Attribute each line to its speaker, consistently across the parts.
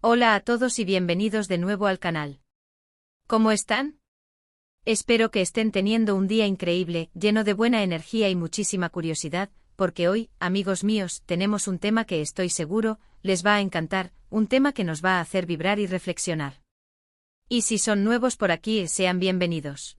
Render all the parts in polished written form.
Speaker 1: Hola a todos y bienvenidos de nuevo al canal. ¿Cómo están? Espero que estén teniendo un día increíble, lleno de buena energía y muchísima curiosidad, porque hoy, amigos míos, tenemos un tema que estoy seguro les va a encantar, un tema que nos va a hacer vibrar y reflexionar. Y si son nuevos por aquí, sean bienvenidos.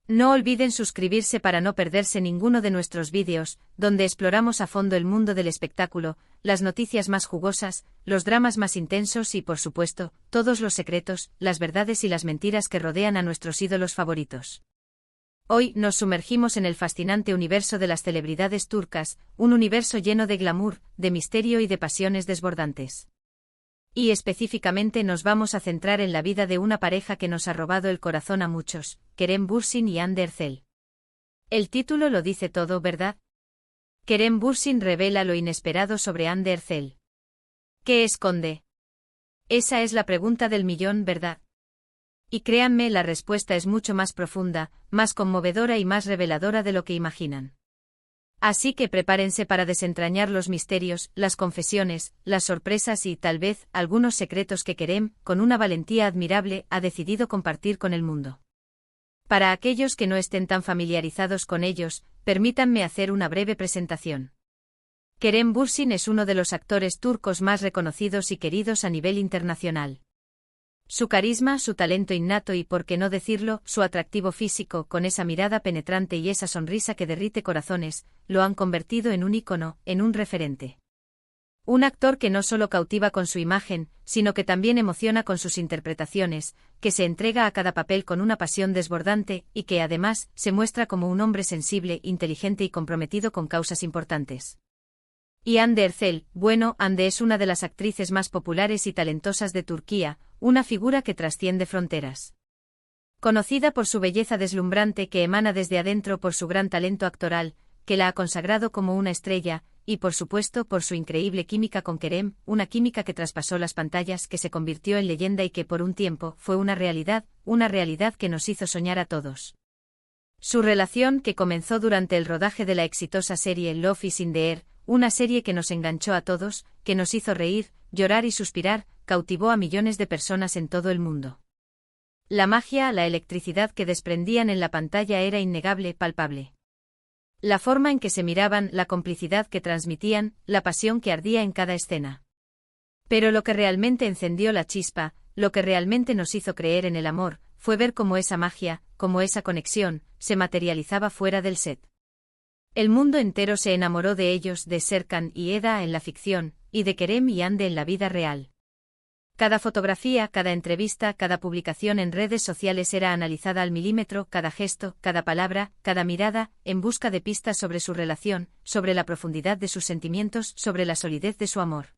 Speaker 1: No olviden suscribirse para no perderse ninguno de nuestros vídeos, donde exploramos a fondo el mundo del espectáculo, las noticias más jugosas, los dramas más intensos y, por supuesto, todos los secretos, las verdades y las mentiras que rodean a nuestros ídolos favoritos. Hoy nos sumergimos en el fascinante universo de las celebridades turcas, un universo lleno de glamour, de misterio y de pasiones desbordantes. Y específicamente nos vamos a centrar en la vida de una pareja que nos ha robado el corazón a muchos, Kerem Bürsin y Hande Erçel. El título lo dice todo, ¿verdad? Kerem Bürsin revela lo inesperado sobre Hande Erçel. ¿Qué esconde? Esa es la pregunta del millón, ¿verdad? Y créanme, la respuesta es mucho más profunda, más conmovedora y más reveladora de lo que imaginan. Así que prepárense para desentrañar los misterios, las confesiones, las sorpresas y, tal vez, algunos secretos que Kerem, con una valentía admirable, ha decidido compartir con el mundo. Para aquellos que no estén tan familiarizados con ellos, permítanme hacer una breve presentación. Kerem Bürsin es uno de los actores turcos más reconocidos y queridos a nivel internacional. Su carisma, su talento innato y, por qué no decirlo, su atractivo físico, con esa mirada penetrante y esa sonrisa que derrite corazones, lo han convertido en un ícono, en un referente. Un actor que no solo cautiva con su imagen, sino que también emociona con sus interpretaciones, que se entrega a cada papel con una pasión desbordante y que, además, se muestra como un hombre sensible, inteligente y comprometido con causas importantes. Y Hande Erçel, bueno, Hande es una de las actrices más populares y talentosas de Turquía, una figura que trasciende fronteras. Conocida por su belleza deslumbrante que emana desde adentro, por su gran talento actoral, que la ha consagrado como una estrella, y por supuesto por su increíble química con Kerem, una química que traspasó las pantallas, que se convirtió en leyenda y que por un tiempo fue una realidad que nos hizo soñar a todos. Su relación, que comenzó durante el rodaje de la exitosa serie Love is in the Air, una serie que nos enganchó a todos, que nos hizo reír, llorar y suspirar, cautivó a millones de personas en todo el mundo. La magia, la electricidad que desprendían en la pantalla era innegable, palpable. La forma en que se miraban, la complicidad que transmitían, la pasión que ardía en cada escena. Pero lo que realmente encendió la chispa, lo que realmente nos hizo creer en el amor, fue ver cómo esa magia, cómo esa conexión, se materializaba fuera del set. El mundo entero se enamoró de ellos, de Serkan y Eda en la ficción, y de Kerem y Hande en la vida real. Cada fotografía, cada entrevista, cada publicación en redes sociales era analizada al milímetro, cada gesto, cada palabra, cada mirada, en busca de pistas sobre su relación, sobre la profundidad de sus sentimientos, sobre la solidez de su amor.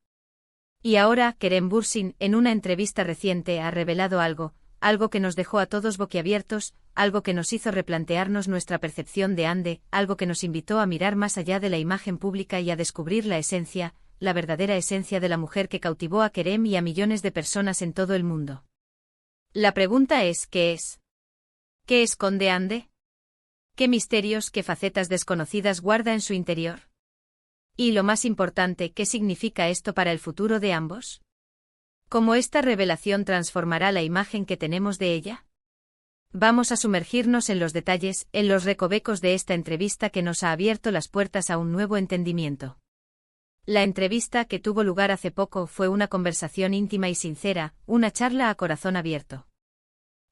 Speaker 1: Y ahora, Kerem Bürsin, en una entrevista reciente, ha revelado algo que nos dejó a todos boquiabiertos, algo que nos hizo replantearnos nuestra percepción de Hande, algo que nos invitó a mirar más allá de la imagen pública y a descubrir la esencia, la verdadera esencia de la mujer que cautivó a Kerem y a millones de personas en todo el mundo. La pregunta es, ¿qué es? ¿Qué esconde Hande? ¿Qué misterios, qué facetas desconocidas guarda en su interior? Y lo más importante, ¿qué significa esto para el futuro de ambos? ¿Cómo esta revelación transformará la imagen que tenemos de ella? Vamos a sumergirnos en los detalles, en los recovecos de esta entrevista que nos ha abierto las puertas a un nuevo entendimiento. La entrevista, que tuvo lugar hace poco, fue una conversación íntima y sincera, una charla a corazón abierto.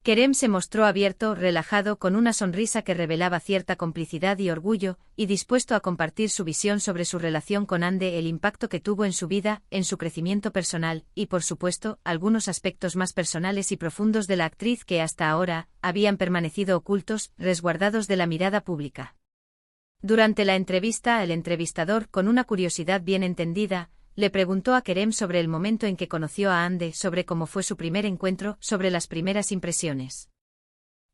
Speaker 1: Kerem se mostró abierto, relajado, con una sonrisa que revelaba cierta complicidad y orgullo, y dispuesto a compartir su visión sobre su relación con Hande, el impacto que tuvo en su vida, en su crecimiento personal, y por supuesto, algunos aspectos más personales y profundos de la actriz que hasta ahora habían permanecido ocultos, resguardados de la mirada pública. Durante la entrevista, el entrevistador, con una curiosidad bien entendida, le preguntó a Kerem sobre el momento en que conoció a Hande, sobre cómo fue su primer encuentro, sobre las primeras impresiones.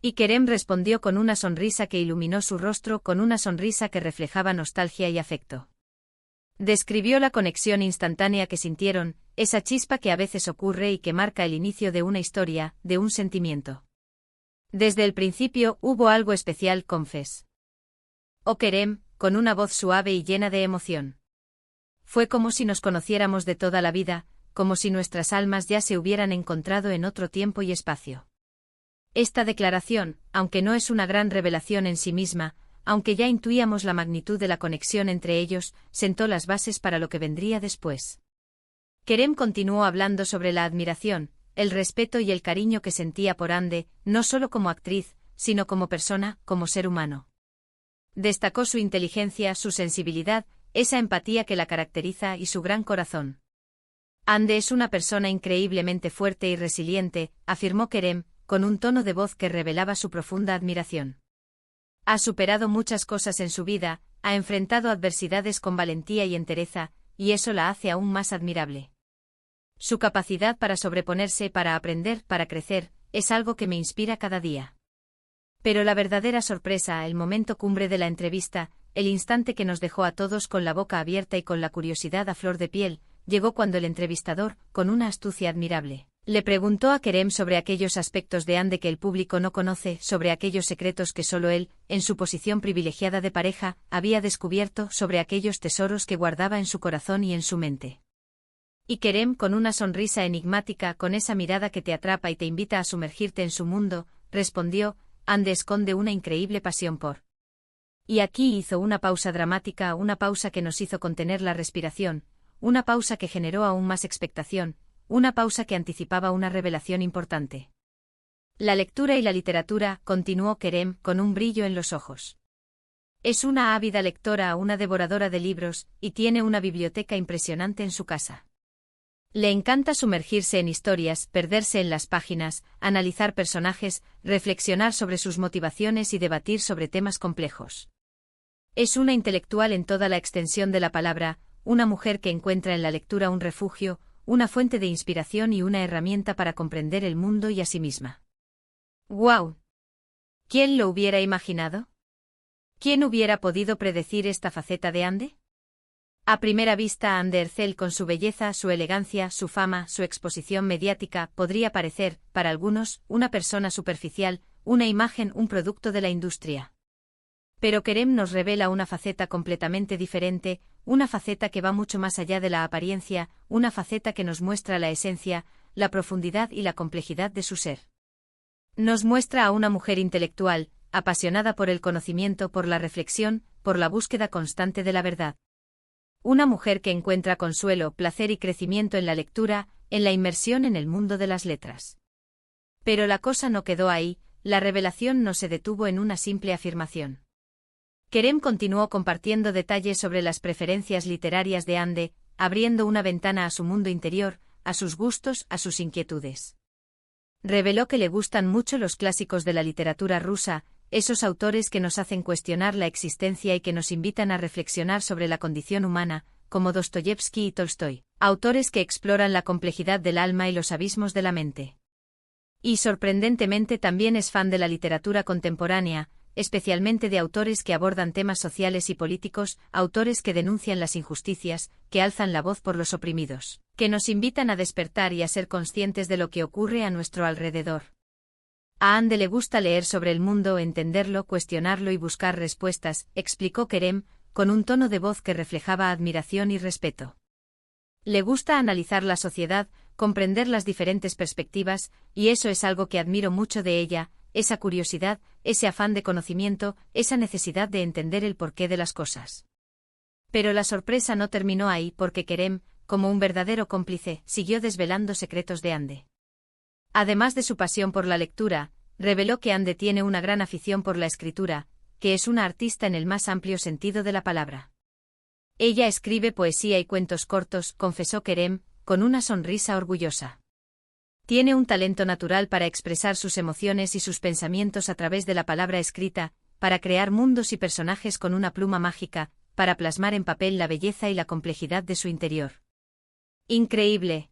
Speaker 1: Y Kerem respondió con una sonrisa que iluminó su rostro, con una sonrisa que reflejaba nostalgia y afecto. Describió la conexión instantánea que sintieron, esa chispa que a veces ocurre y que marca el inicio de una historia, de un sentimiento. Desde el principio hubo algo especial, confesó Kerem, con una voz suave y llena de emoción. Fue como si nos conociéramos de toda la vida, como si nuestras almas ya se hubieran encontrado en otro tiempo y espacio. Esta declaración, aunque no es una gran revelación en sí misma, aunque ya intuíamos la magnitud de la conexión entre ellos, sentó las bases para lo que vendría después. Kerem continuó hablando sobre la admiración, el respeto y el cariño que sentía por Hande, no solo como actriz, sino como persona, como ser humano. Destacó su inteligencia, su sensibilidad, esa empatía que la caracteriza y su gran corazón. Hande es una persona increíblemente fuerte y resiliente, afirmó Kerem, con un tono de voz que revelaba su profunda admiración. Ha superado muchas cosas en su vida, ha enfrentado adversidades con valentía y entereza, y eso la hace aún más admirable. Su capacidad para sobreponerse, para aprender, para crecer, es algo que me inspira cada día. Pero la verdadera sorpresa, el momento cumbre de la entrevista, el instante que nos dejó a todos con la boca abierta y con la curiosidad a flor de piel, llegó cuando el entrevistador, con una astucia admirable, le preguntó a Kerem sobre aquellos aspectos de Hande que el público no conoce, sobre aquellos secretos que solo él, en su posición privilegiada de pareja, había descubierto, sobre aquellos tesoros que guardaba en su corazón y en su mente. Y Kerem, con una sonrisa enigmática, con esa mirada que te atrapa y te invita a sumergirte en su mundo, respondió: Hande esconde una increíble pasión por. Y aquí hizo una pausa dramática, una pausa que nos hizo contener la respiración, una pausa que generó aún más expectación, una pausa que anticipaba una revelación importante. La lectura y la literatura, continuó Kerem, con un brillo en los ojos. Es una ávida lectora, una devoradora de libros, y tiene una biblioteca impresionante en su casa. Le encanta sumergirse en historias, perderse en las páginas, analizar personajes, reflexionar sobre sus motivaciones y debatir sobre temas complejos. Es una intelectual en toda la extensión de la palabra, una mujer que encuentra en la lectura un refugio, una fuente de inspiración y una herramienta para comprender el mundo y a sí misma. ¡Guau! ¿Quién lo hubiera imaginado? ¿Quién hubiera podido predecir esta faceta de Hande? A primera vista, Hande Erçel, con su belleza, su elegancia, su fama, su exposición mediática, podría parecer, para algunos, una persona superficial, una imagen, un producto de la industria. Pero Kerem nos revela una faceta completamente diferente, una faceta que va mucho más allá de la apariencia, una faceta que nos muestra la esencia, la profundidad y la complejidad de su ser. Nos muestra a una mujer intelectual, apasionada por el conocimiento, por la reflexión, por la búsqueda constante de la verdad. Una mujer que encuentra consuelo, placer y crecimiento en la lectura, en la inmersión en el mundo de las letras. Pero la cosa no quedó ahí, la revelación no se detuvo en una simple afirmación. Kerem continuó compartiendo detalles sobre las preferencias literarias de Hande, abriendo una ventana a su mundo interior, a sus gustos, a sus inquietudes. Reveló que le gustan mucho los clásicos de la literatura rusa, esos autores que nos hacen cuestionar la existencia y que nos invitan a reflexionar sobre la condición humana, como Dostoyevski y Tolstoy, autores que exploran la complejidad del alma y los abismos de la mente. Y sorprendentemente también es fan de la literatura contemporánea, especialmente de autores que abordan temas sociales y políticos, autores que denuncian las injusticias, que alzan la voz por los oprimidos, que nos invitan a despertar y a ser conscientes de lo que ocurre a nuestro alrededor. A Hande le gusta leer sobre el mundo, entenderlo, cuestionarlo y buscar respuestas, explicó Kerem, con un tono de voz que reflejaba admiración y respeto. Le gusta analizar la sociedad, comprender las diferentes perspectivas, y eso es algo que admiro mucho de ella, esa curiosidad, ese afán de conocimiento, esa necesidad de entender el porqué de las cosas. Pero la sorpresa no terminó ahí porque Kerem, como un verdadero cómplice, siguió desvelando secretos de Hande. Además de su pasión por la lectura, reveló que Hande tiene una gran afición por la escritura, que es una artista en el más amplio sentido de la palabra. Ella escribe poesía y cuentos cortos, confesó Kerem, con una sonrisa orgullosa. Tiene un talento natural para expresar sus emociones y sus pensamientos a través de la palabra escrita, para crear mundos y personajes con una pluma mágica, para plasmar en papel la belleza y la complejidad de su interior. Increíble.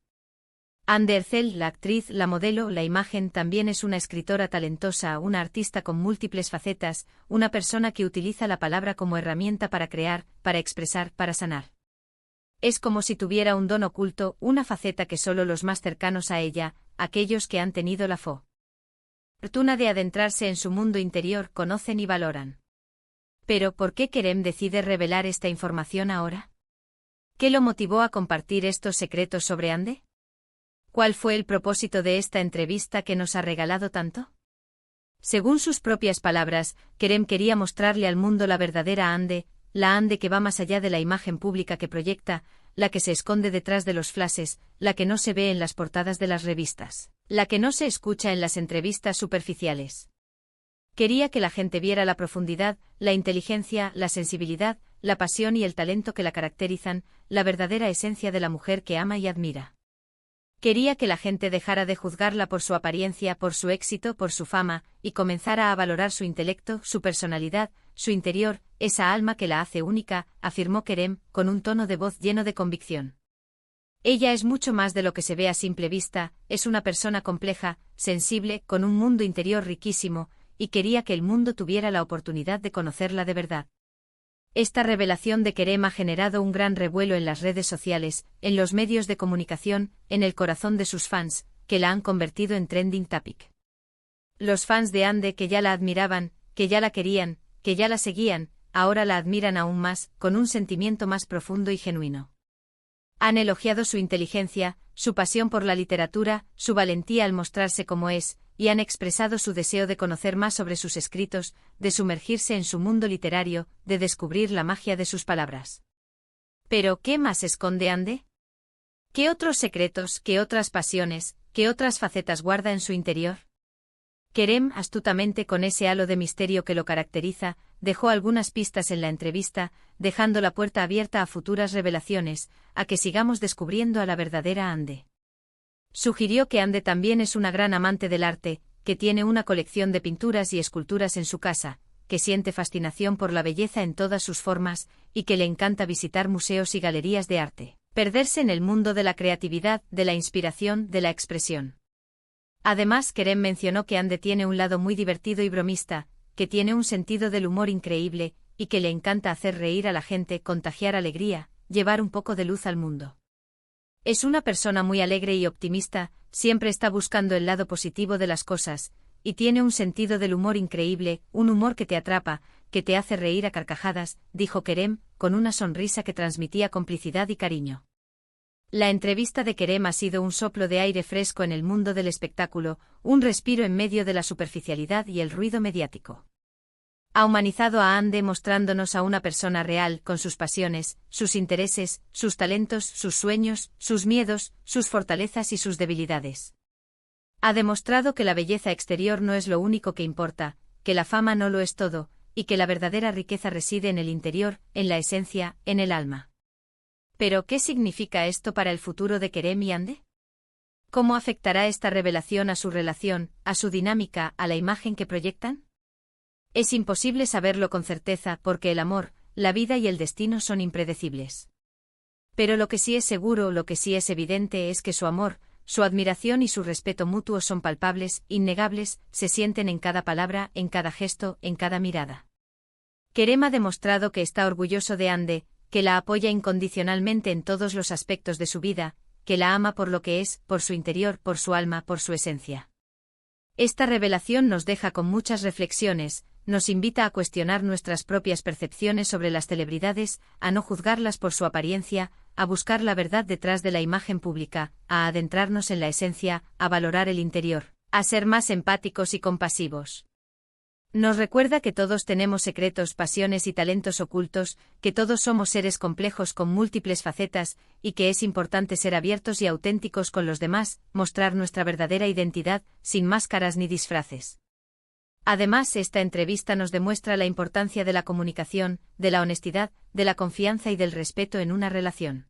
Speaker 1: Hande Erçel, la actriz, la modelo, la imagen, también es una escritora talentosa, una artista con múltiples facetas, una persona que utiliza la palabra como herramienta para crear, para expresar, para sanar. Es como si tuviera un don oculto, una faceta que solo los más cercanos a ella, aquellos que han tenido la fortuna de adentrarse en su mundo interior, conocen y valoran. Pero ¿por qué Kerem decide revelar esta información ahora? ¿Qué lo motivó a compartir estos secretos sobre Hande? ¿Cuál fue el propósito de esta entrevista que nos ha regalado tanto? Según sus propias palabras, Kerem quería mostrarle al mundo la verdadera Ande, la Ande que va más allá de la imagen pública que proyecta, la que se esconde detrás de los flashes, la que no se ve en las portadas de las revistas, la que no se escucha en las entrevistas superficiales. Quería que la gente viera la profundidad, la inteligencia, la sensibilidad, la pasión y el talento que la caracterizan, la verdadera esencia de la mujer que ama y admira. Quería que la gente dejara de juzgarla por su apariencia, por su éxito, por su fama, y comenzara a valorar su intelecto, su personalidad, su interior, esa alma que la hace única, afirmó Kerem, con un tono de voz lleno de convicción. Ella es mucho más de lo que se ve a simple vista, es una persona compleja, sensible, con un mundo interior riquísimo, y quería que el mundo tuviera la oportunidad de conocerla de verdad. Esta revelación de Kerem ha generado un gran revuelo en las redes sociales, en los medios de comunicación, en el corazón de sus fans, que la han convertido en trending topic. Los fans de Ande que ya la admiraban, que ya la querían, que ya la seguían, ahora la admiran aún más, con un sentimiento más profundo y genuino. Han elogiado su inteligencia, su pasión por la literatura, su valentía al mostrarse como es, y han expresado su deseo de conocer más sobre sus escritos, de sumergirse en su mundo literario, de descubrir la magia de sus palabras. Pero, ¿qué más esconde Ande? ¿Qué otros secretos, qué otras pasiones, qué otras facetas guarda en su interior? Kerem, astutamente con ese halo de misterio que lo caracteriza, dejó algunas pistas en la entrevista, dejando la puerta abierta a futuras revelaciones, a que sigamos descubriendo a la verdadera Ande. Sugirió que Ande también es una gran amante del arte, que tiene una colección de pinturas y esculturas en su casa, que siente fascinación por la belleza en todas sus formas, y que le encanta visitar museos y galerías de arte, perderse en el mundo de la creatividad, de la inspiración, de la expresión. Además, Kerem mencionó que Ande tiene un lado muy divertido y bromista, que tiene un sentido del humor increíble, y que le encanta hacer reír a la gente, contagiar alegría, llevar un poco de luz al mundo. Es una persona muy alegre y optimista, siempre está buscando el lado positivo de las cosas, y tiene un sentido del humor increíble, un humor que te atrapa, que te hace reír a carcajadas, dijo Kerem, con una sonrisa que transmitía complicidad y cariño. La entrevista de Kerem ha sido un soplo de aire fresco en el mundo del espectáculo, un respiro en medio de la superficialidad y el ruido mediático. Ha humanizado a Ande mostrándonos a una persona real, con sus pasiones, sus intereses, sus talentos, sus sueños, sus miedos, sus fortalezas y sus debilidades. Ha demostrado que la belleza exterior no es lo único que importa, que la fama no lo es todo, y que la verdadera riqueza reside en el interior, en la esencia, en el alma. ¿Pero qué significa esto para el futuro de Kerem y Ande? ¿Cómo afectará esta revelación a su relación, a su dinámica, a la imagen que proyectan? Es imposible saberlo con certeza porque el amor, la vida y el destino son impredecibles. Pero lo que sí es seguro, lo que sí es evidente es que su amor, su admiración y su respeto mutuo son palpables, innegables, se sienten en cada palabra, en cada gesto, en cada mirada. Kerem ha demostrado que está orgulloso de Ande, que la apoya incondicionalmente en todos los aspectos de su vida, que la ama por lo que es, por su interior, por su alma, por su esencia. Esta revelación nos deja con muchas reflexiones, nos invita a cuestionar nuestras propias percepciones sobre las celebridades, a no juzgarlas por su apariencia, a buscar la verdad detrás de la imagen pública, a adentrarnos en la esencia, a valorar el interior, a ser más empáticos y compasivos. Nos recuerda que todos tenemos secretos, pasiones y talentos ocultos, que todos somos seres complejos con múltiples facetas, y que es importante ser abiertos y auténticos con los demás, mostrar nuestra verdadera identidad, sin máscaras ni disfraces. Además, esta entrevista nos demuestra la importancia de la comunicación, de la honestidad, de la confianza y del respeto en una relación.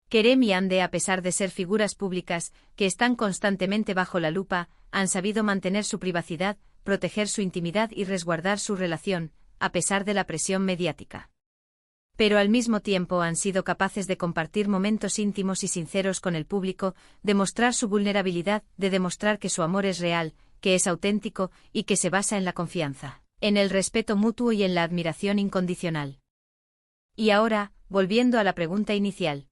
Speaker 1: Kerem y Ande, a pesar de ser figuras públicas, que están constantemente bajo la lupa, han sabido mantener su privacidad, proteger su intimidad y resguardar su relación, a pesar de la presión mediática. Pero al mismo tiempo han sido capaces de compartir momentos íntimos y sinceros con el público, de mostrar su vulnerabilidad, de demostrar que su amor es real, que es auténtico y que se basa en la confianza, en el respeto mutuo y en la admiración incondicional. Y ahora, volviendo a la pregunta inicial.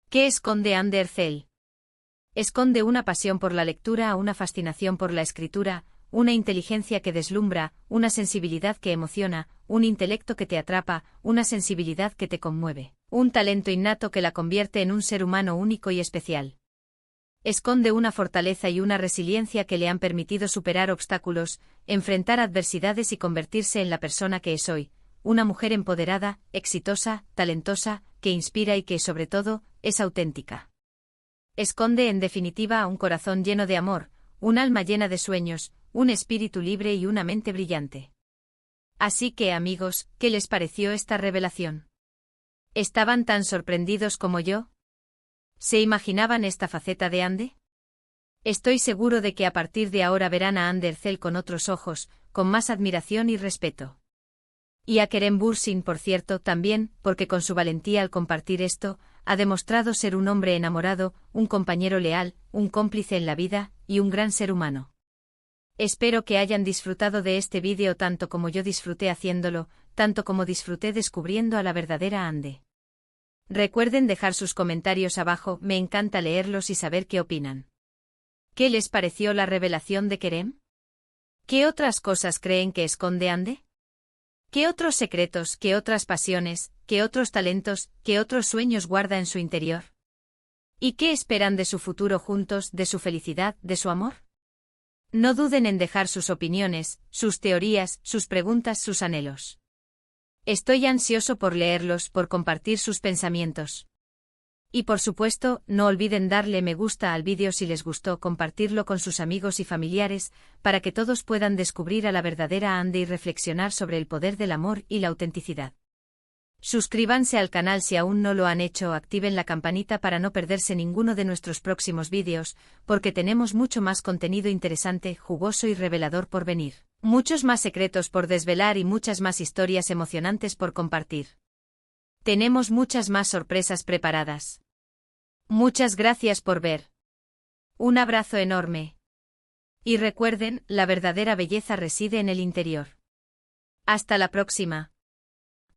Speaker 1: ¿Qué esconde Ande Erçel? Esconde una pasión por la lectura, una fascinación por la escritura, una inteligencia que deslumbra, una sensibilidad que emociona, un intelecto que te atrapa, una sensibilidad que te conmueve, un talento innato que la convierte en un ser humano único y especial. Esconde una fortaleza y una resiliencia que le han permitido superar obstáculos, enfrentar adversidades y convertirse en la persona que es hoy, una mujer empoderada, exitosa, talentosa, que inspira y que, sobre todo, es auténtica. Esconde, en definitiva, un corazón lleno de amor, un alma llena de sueños, un espíritu libre y una mente brillante. Así que, amigos, ¿qué les pareció esta revelación? ¿Estaban tan sorprendidos como yo? ¿Se imaginaban esta faceta de Ande? Estoy seguro de que a partir de ahora verán a Ande Ercel con otros ojos, con más admiración y respeto. Y a Kerem Bürsin, por cierto, también, porque con su valentía al compartir esto, ha demostrado ser un hombre enamorado, un compañero leal, un cómplice en la vida, y un gran ser humano. Espero que hayan disfrutado de este vídeo tanto como yo disfruté haciéndolo, tanto como disfruté descubriendo a la verdadera Ande. Recuerden dejar sus comentarios abajo, me encanta leerlos y saber qué opinan. ¿Qué les pareció la revelación de Kerem? ¿Qué otras cosas creen que esconde Ande? ¿Qué otros secretos, qué otras pasiones, qué otros talentos, qué otros sueños guarda en su interior? ¿Y qué esperan de su futuro juntos, de su felicidad, de su amor? No duden en dejar sus opiniones, sus teorías, sus preguntas, sus anhelos. Estoy ansioso por leerlos, por compartir sus pensamientos. Y por supuesto, no olviden darle me gusta al vídeo si les gustó, compartirlo con sus amigos y familiares, para que todos puedan descubrir a la verdadera Ande y reflexionar sobre el poder del amor y la autenticidad. Suscríbanse al canal si aún no lo han hecho, activen la campanita para no perderse ninguno de nuestros próximos vídeos, porque tenemos mucho más contenido interesante, jugoso y revelador por venir. Muchos más secretos por desvelar y muchas más historias emocionantes por compartir. Tenemos muchas más sorpresas preparadas. Muchas gracias por ver. Un abrazo enorme. Y recuerden, la verdadera belleza reside en el interior. Hasta la próxima.